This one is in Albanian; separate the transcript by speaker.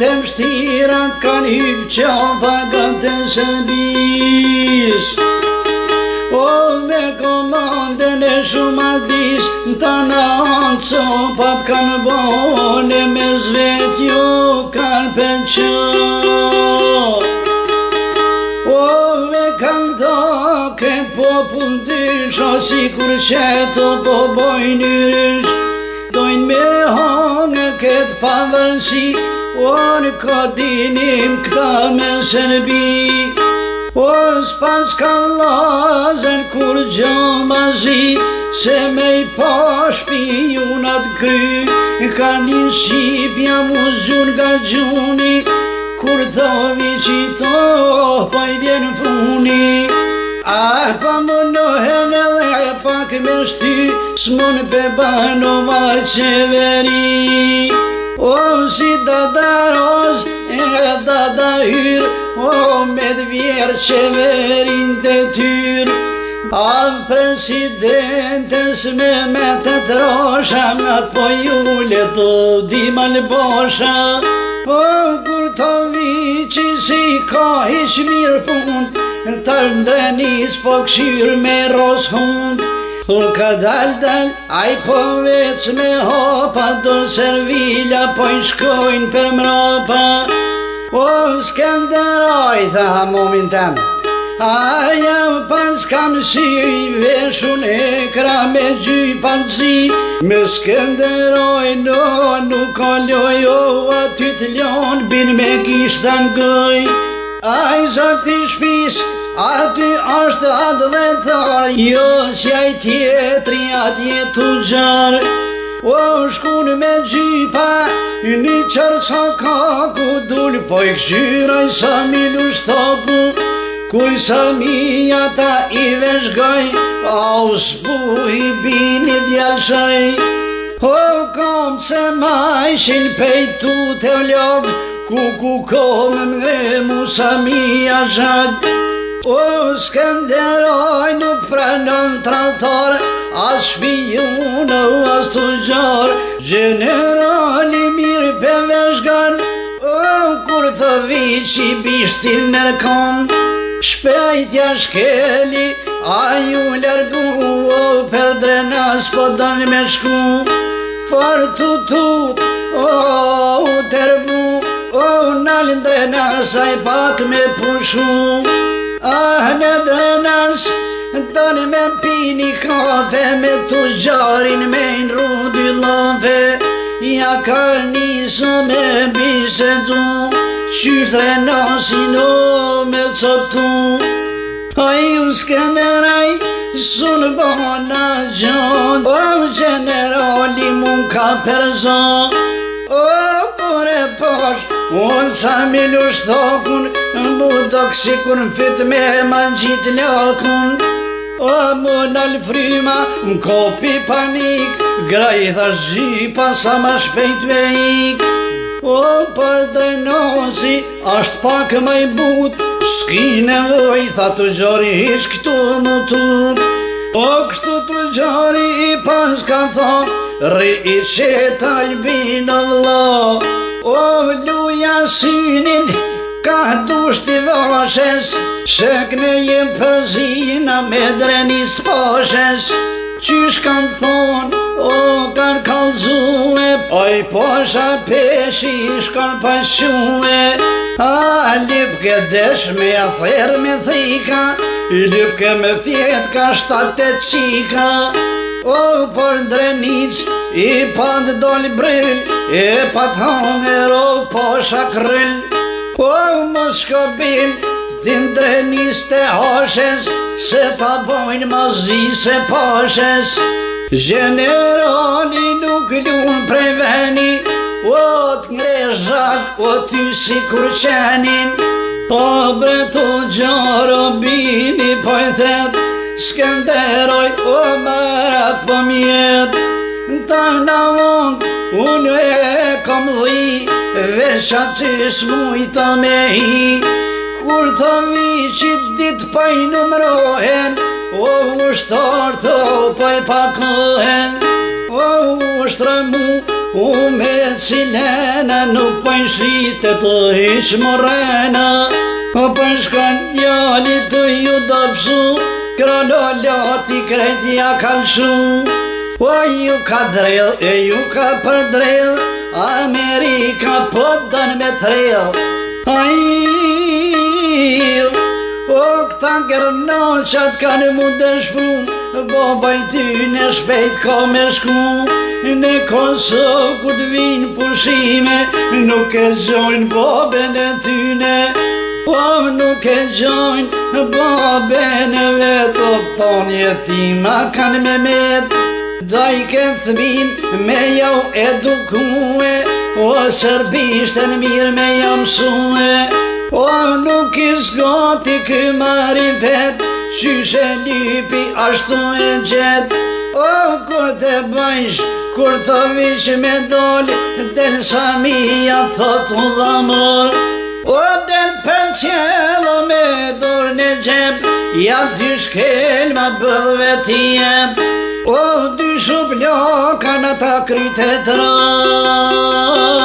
Speaker 1: të mshtirat kanë hypë qafa gëtë shërbis. O me komandën e shumadis, të në anë copat kanë bone, me zvetjot kanë përqot. O me kanë do këtë popull dysha, si kur qeto po bojnë rysh, dojnë me hangë këtë pavërsi, o në kodinim këta me shërbi. O s'pas kanë lazen kur gjamazi, se me I pashpionat kry, ka një shqipja mu zhun nga gjuni, kur thovi qito, pa I vjen funi. A pa më nohen edhe pak me shty, s'mon pe banova qeveri. O si dada roz e dada hyr, o me dvjerë qeverin të tyr. A presidentes me të trosha, ngat po jule të dimal bosha. Po kur të vici si ka hiq mirë pun, të ndrenis po këshyr me ros hund. Kur ka dal, aj po vec me hopa, do servila po I shkojnë për mropa. O Skenderoj, tha momin tem, aja pas kam si veshun e kra me gjypat zi. Me Skenderoj no nuk ka loj, o aty t'ljon bin me gishta n'goj. Aj zoti shpis, aty është atë dhe thar, jo si aj tjetri atje t'u gjar. O shkun me gjypa, një qërca kaku, dul po I këshyraj sa mi lushthaku. Kuj sa mi ata I veshgaj, au s'buj bini djalshaj. O kom se ma ishin pejtu të vlog, ku kom mremu sa mi ashad. O Skenderoj nuk pranon tratar, as shpijun o as tugjar. Generali mirë pe veshgan, o kur të vici bishtin nërkon. Shpejtja shkeli, a ju lërgu, o per drenas po don me shku. Fartutut, o terbu, o nalin drenas aj pak me pushu. Ah në drenas, tani me pini kafe, me tugjarin me nru dy lafe. Ja ka niso me bisedu, qysh drenasin o me coptu. A ju Skenderaj, sun bona gjon, o generali mun ka perzon. O pore posh, unë sa mi lushtokun, budok si kur m'fyt me mangjit lakun. O monal fryma, m'kopi panik, graj thash gjypa sa ma shpejt me ik. O për drenosi, asht pak ma I but, s'ki nevoj, tha të gjari hiq këtu më tut. O kështu të gjari I pas ka tha, rri I qeta Albina vlla. O luja synin, ka dusht I vashes, shek ne jem përzina me drenis pashes. Qysh kan thon, o kan kalzue, oj posha peshi shkan pashue. A lipke desh me a ther me thika, lipke me fjet ka shtate qika. O por drenic I pand doli bryll, e pat hanger o posha kryll. O mos shkobin, din drenis te hashes, se ta bojnë mazi se pashes. Generali nuk lun prej veni, o t'ngre zhak, o ty si kur qenin. Po bre të gjaro bini po I thet, Skenderoj o marat po mjet. Ta na mund, unë e kom dhi, veç aty s'mujta me hi. Kur të viqit dit pa I numrohen, o ushtar të pa I pakohen. O ushtra mu, U me cilena nuk për shritë të hiq morena. O për shkon djali të ju dopsu, kronolati kretja kalshu. O ju ka drell, e ju ka përdrell, Amerika po dën me trell. O këta gërnoqat kanë mu dëshpru, Bobaj ty në shpejt ka me shku. Në Kosovë ku t'vinë pushime, nuk e gjojnë babën e tyne. Po nuk e gjojnë babën e vetë, o ton jetima kanë me met. Daj ke thmin me jau edukue, o serbishtën mirë me jau mësue. O nuk i zgati kë mari vet, qyshe lypi ashtu e gjet. O kur të bëjsh, kur të vish me dol, del Samia thot u dhamor. O del për qelo me dorë në gjep, ja dy shkel ma bëllve t'i jep. O dy shubloka në ta krytet rë.